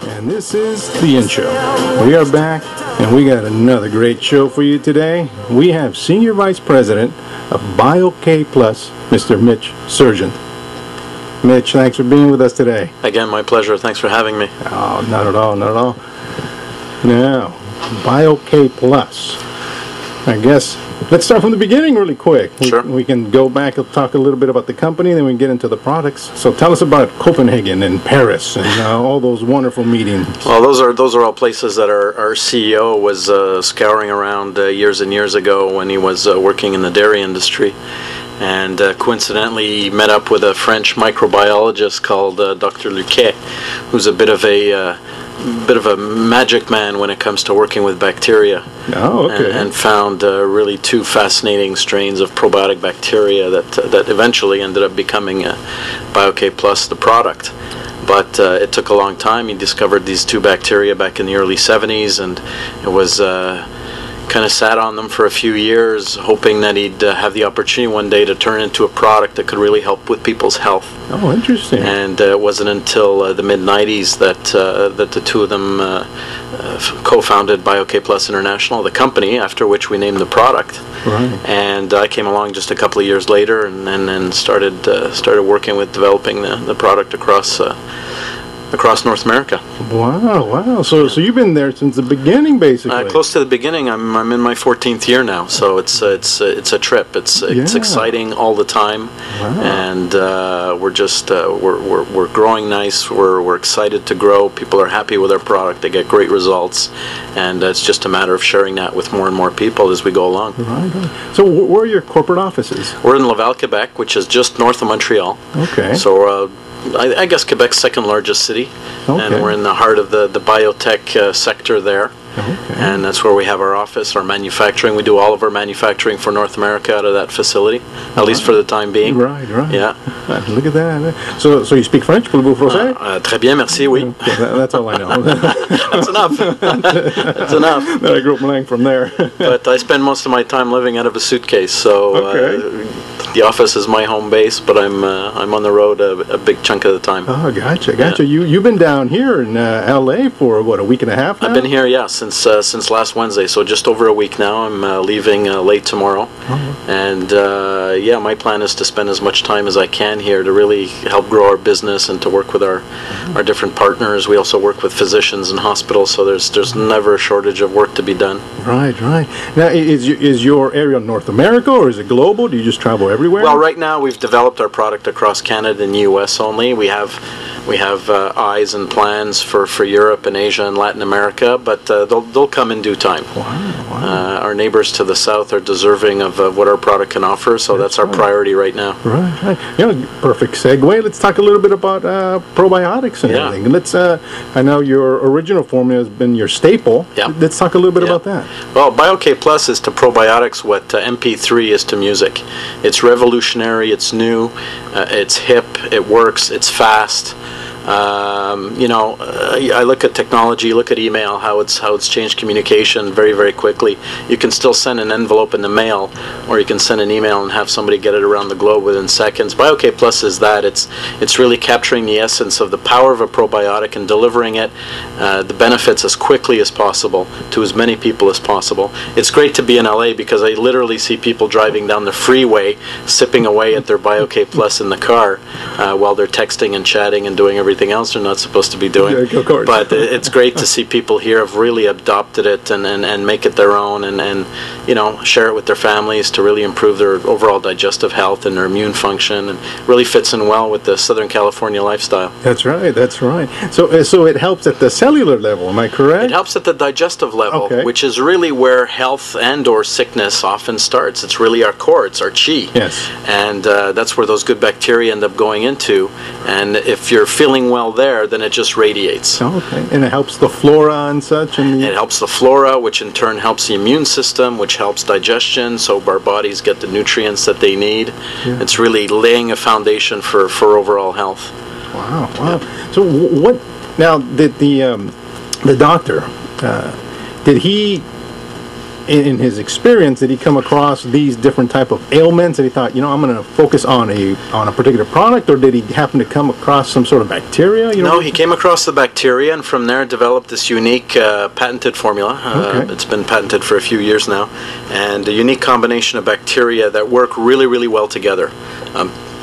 And this is the intro. We are back, and we got another great show for you today. We have Senior Vice President of BioK Plus, Mr. Mitch Sirgent. Mitch, thanks for being with us today. Again, my pleasure. Thanks for having me. Oh, not at all, not at all. Now, BioK Plus. I guess let's start from the beginning really quick. Sure. We can go back and talk a little bit about the company, then we can get into the products. So tell us about Copenhagen and Paris and all those wonderful meetings. Well, those are all places that our CEO was scouring around years and years ago when he was working in the dairy industry. And coincidentally, he met up with a French microbiologist called Dr. Luquet, who's a bit of a magic man when it comes to working with bacteria. Oh, okay. And found really two fascinating strains of probiotic bacteria that eventually ended up becoming BioK Plus, the product. But it took a long time. He discovered these two bacteria back in the early 70s, and it was kind of sat on them for a few years, hoping that he'd have the opportunity one day to turn into a product that could really help with people's health. Oh, interesting. And it wasn't until the mid-90s that the two of them co-founded BioK Plus International, the company, after which we named the product. Right. And I came along just a couple of years later and then started working with developing the product across North America. Wow. So you've been there since the beginning, basically. Close to the beginning. I'm in my 14th year now, so it's a trip. It's exciting all the time. Wow. And we're growing nice. We're excited to grow. People are happy with our product. They get great results, and it's just a matter of sharing that with more and more people as we go along. Right. So where are your corporate offices? We're in Laval, Quebec, which is just north of Montreal. Okay. So I guess Quebec's second largest city, okay. And we're in the heart of the biotech sector there. Okay. And that's where we have our office, our manufacturing. We do all of our manufacturing for North America out of that facility, at least for the time being. Right. Yeah. Look at that. So you speak French? Parlez-vous français? Très bien, merci, oui. Okay, that's all I know. That's enough. That's enough. I grew up playing from there. But I spend most of my time living out of a suitcase, so the office is my home base, but I'm on the road a big chunk of the time. Oh, gotcha. Yeah. You've been down here in L.A. for, what, a week and a half now? I've been here, since last Wednesday, so just over a week now. I'm leaving late tomorrow. Oh. And my plan is to spend as much time as I can here to really help grow our business and to work with our different partners. We also work with physicians and hospitals, so there's never a shortage of work to be done. Right. Now, is your area North America, or is it global? Do you just travel everywhere? Well, right now we've developed our product across Canada and the U.S. only. We have eyes and plans for Europe and Asia and Latin America, but they'll come in due time. Wow. Our neighbors to the south are deserving of what our product can offer, so that's our priority right now. Right. Perfect segue. Let's talk a little bit about probiotics and everything. Let's. I know your original formula has been your staple. Yeah. Let's talk a little bit about that. Well, BioK Plus is to probiotics what MP3 is to music. It's revolutionary. It's new. It's hip. It works. It's fast. I look at technology, look at email, how it's changed communication very, very quickly. You can still send an envelope in the mail, or you can send an email and have somebody get it around the globe within seconds. BioK Plus is that. It's really capturing the essence of the power of a probiotic and delivering it, the benefits as quickly as possible to as many people as possible. It's great to be in LA because I literally see people driving down the freeway sipping away at their BioK Plus in the car while they're texting and chatting and doing everything else they're not supposed to be doing. Yeah, of course. But it's great to see people here have really adopted it and make it their own and share it with their families to really improve their overall digestive health and their immune function, and really fits in well with the Southern California lifestyle. That's right. So it helps at the cellular level, am I correct? It helps at the digestive level, which is really where health and or sickness often starts. It's really our core, it's our chi. Yes. And that's where those good bacteria end up going into, and if you're feeling well there, then it just radiates. Okay. And it helps the flora and such? It helps the flora, which in turn helps the immune system, which helps digestion, so our bodies get the nutrients that they need. Yeah. It's really laying a foundation for overall health. Wow. Yeah. So what, now, did the doctor, did he in his experience, did he come across these different type of ailments and he thought, I'm going to focus on a particular product, or did he happen to come across some sort of bacteria? No, he came across the bacteria and from there developed this unique patented formula. It's been patented for a few years now, and a unique combination of bacteria that work really, really well together.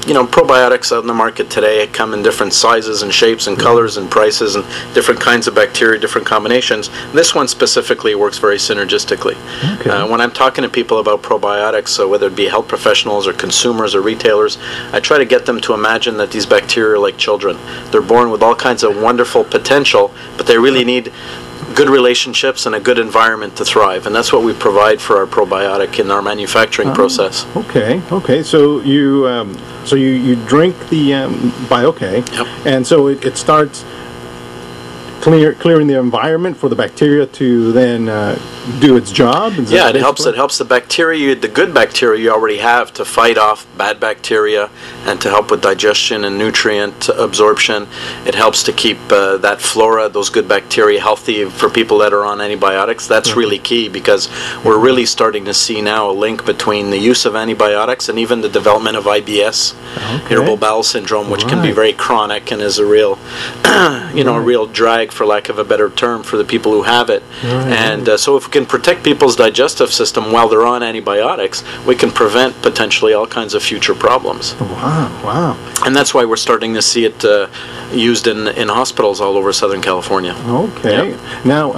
Probiotics out in the market today come in different sizes and shapes and colors and prices and different kinds of bacteria, different combinations. This one specifically works very synergistically. When I'm talking to people about probiotics, so whether it be health professionals or consumers or retailers, I try to get them to imagine that these bacteria are like children. They're born with all kinds of wonderful potential, but they really need good relationships and a good environment to thrive, and that's what we provide for our probiotic in our manufacturing process. Okay. So you drink the BioK, and so it starts clearing the environment for the bacteria to then do its job. Yeah, it helps the bacteria, the good bacteria you already have, to fight off bad bacteria and to help with digestion and nutrient absorption. It helps to keep that flora, those good bacteria, healthy for people that are on antibiotics. That's really key, because we're really starting to see now a link between the use of antibiotics and even the development of IBS, irritable bowel syndrome, which can be very chronic and is a real, a real drag, for lack of a better term, for the people who have it. And so if we can protect people's digestive system while they're on antibiotics, we can prevent potentially all kinds of future problems. Wow. And that's why we're starting to see it used in hospitals all over Southern California. Now,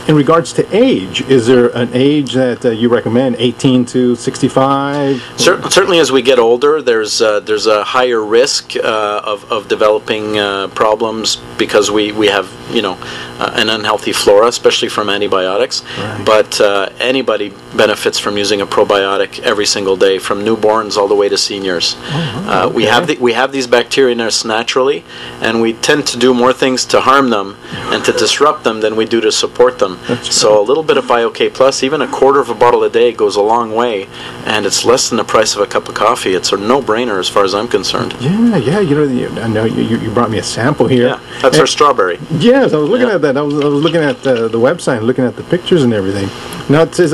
in regards to age, is there an age that you recommend, 18 to 65? Certainly as we get older, there's a higher risk of developing problems, because we have an unhealthy flora, especially from antibiotics. But anybody benefits from using a probiotic every single day, from newborns all the way to seniors. We have these bacteria in us naturally, and we tend to do more things to harm them and to disrupt them than we do to support them. So a little bit of BioK Plus, even a quarter of a bottle a day, goes a long way, and it's less than the price of a cup of coffee. It's a no-brainer as far as I'm concerned. I know you brought me a sample here. Yeah, that's our strawberry. Yes, I was looking at that. I was looking at the website, looking at the pictures and everything. Now it says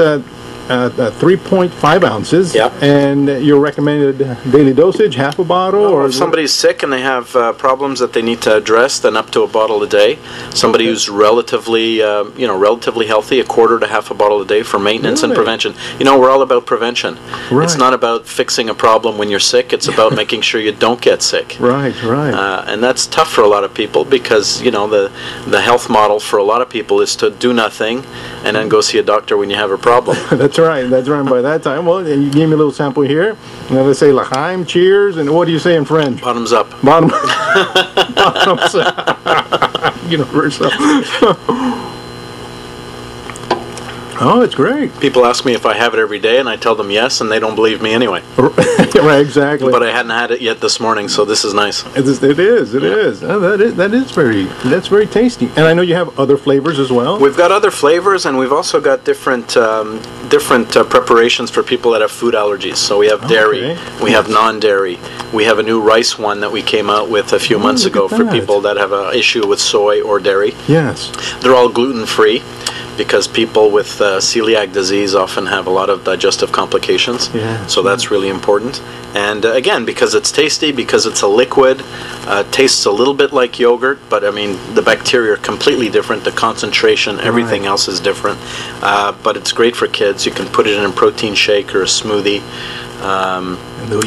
3.5 ounces, and your recommended daily dosage, half a bottle? Or if somebody's sick and they have problems that they need to address, then up to a bottle a day. Somebody who's relatively healthy, a quarter to half a bottle a day for maintenance and prevention. We're all about prevention. It's not about fixing a problem when you're sick. It's about making sure you don't get sick. Right. And that's tough for a lot of people, because the health model for a lot of people is to do nothing and then go see a doctor when you have a problem. That's right. By that time, well, and you gave me a little sample here. Now let's say l'chaim, cheers, and what do you say in French? Bottoms up. Bottoms up. Universal. Oh, it's great. People ask me if I have it every day, and I tell them yes, and they don't believe me anyway. Right, exactly. But I hadn't had it yet this morning, so this is nice. It is. Oh, that's very tasty. And I know you have other flavors as well. We've got other flavors, and we've also got different preparations for people that have food allergies. So we have dairy, we have non-dairy, we have a new rice one that we came out with a few months ago for people that have an issue with soy or dairy. Yes. They're all gluten-free, because people with celiac disease often have a lot of digestive complications. So that's really important. And again, because it's tasty, because it's a liquid, tastes a little bit like yogurt, but I mean, the bacteria are completely different, the concentration, everything else is different. But it's great for kids. You can put it in a protein shake or a smoothie.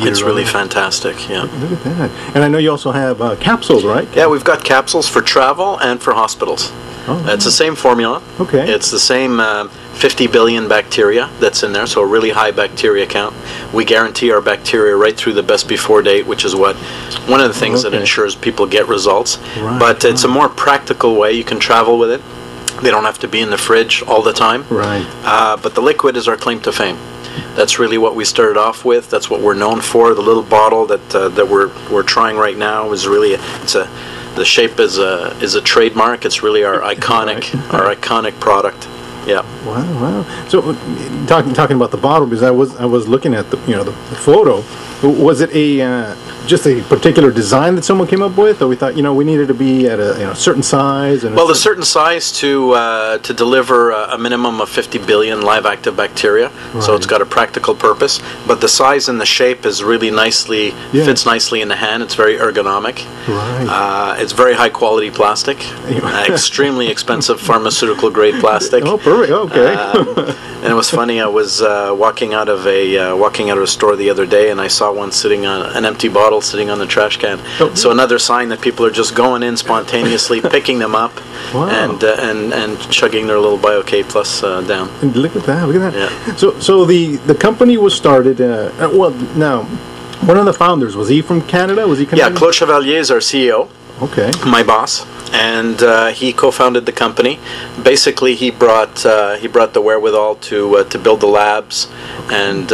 It's really fantastic. Look at that. And I know you also have capsules, right? Yeah, we've got capsules for travel and for hospitals. It's the same formula. It's the same 50 billion bacteria that's in there, so a really high bacteria count. We guarantee our bacteria right through the best before date, which is one of the things that ensures people get results. But it's a more practical way. You can travel with it. They don't have to be in the fridge all the time. But the liquid is our claim to fame. That's really what we started off with. That's what we're known for. The little bottle that we're trying right now is really the shape is a trademark. It's really our iconic product. Yeah. Wow. So talking about the bottle, because I was looking at the photo. Was it just a particular design that someone came up with, or we thought, we needed to be at a certain size? And well, a certain size to deliver a minimum of 50 billion live active bacteria. Right. So it's got a practical purpose. But the size and the shape is really nicely, fits nicely in the hand. It's very ergonomic. Right. It's very high quality plastic. Extremely expensive pharmaceutical grade plastic. Oh, perfect. Okay. And it was funny. I was walking out of a store the other day, and I saw one sitting on an empty bottle sitting on the trash can. Oh. So another sign that people are just going in spontaneously, picking them up, wow. and chugging their little BioK Plus down. And look at that! Look at that! Yeah. So the company was started. Now, one of the founders, was he from Canada? Was he Canadian? Yeah, Claude Chevalier is our CEO. Okay. My boss, and he co-founded the company. Basically, he brought the wherewithal to build the labs and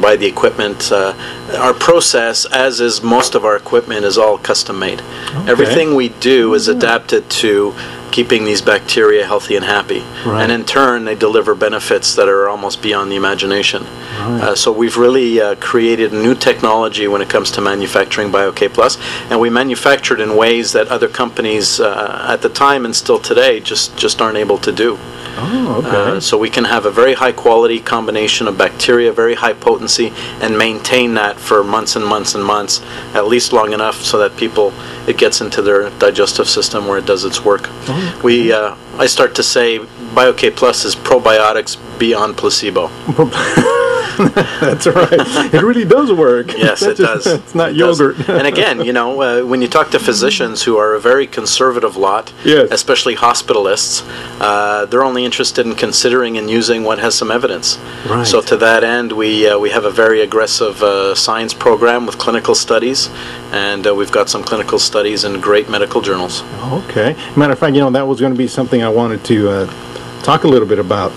buy the equipment. Our process, as is most of our equipment, is all custom made. Okay. Everything we do is adapted to keeping these bacteria healthy and happy. Right. And in turn, they deliver benefits that are almost beyond the imagination. Right. So we've really created a new technology when it comes to manufacturing BioK Plus, and we manufactured in ways that other companies at the time and still today just aren't able to do. Oh, okay. So we can have a very high quality combination of bacteria, very high potency, and maintain that for months and months and months, at least long enough so that it gets into their digestive system where it does its work. Oh. I start to say BioK Plus is probiotics beyond placebo. That's right. It really does work. Yes, it does. It's not yogurt. And again, when you talk to physicians who are a very conservative lot, yes. especially hospitalists, they're only interested in considering and using what has some evidence. Right. So to that end, we have a very aggressive science program with clinical studies, and we've got some clinical studies in great medical journals. Okay. Matter of fact, that was going to be something I wanted to talk a little bit about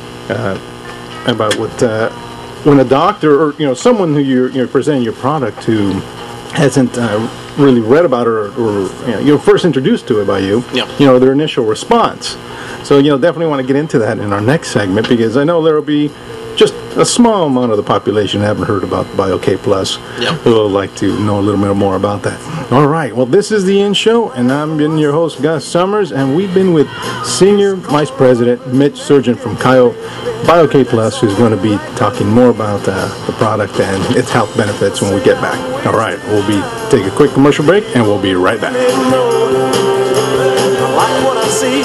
what. When a doctor or someone who you're presenting your product to hasn't really read about it or you're first introduced to it by you, their initial response. So definitely want to get into that in our next segment, because I know there will be just a small amount of the population haven't heard about BioK Plus. Who would like to know a little bit more about that. All right. Well, this is the In Show, and I've been your host, Gus Summers, and we've been with Senior Vice President Mitch Sirgent from BioK Plus, who's going to be talking more about the product and its health benefits when we get back. All right. We'll take a quick commercial break, and we'll be right back. I like what I see.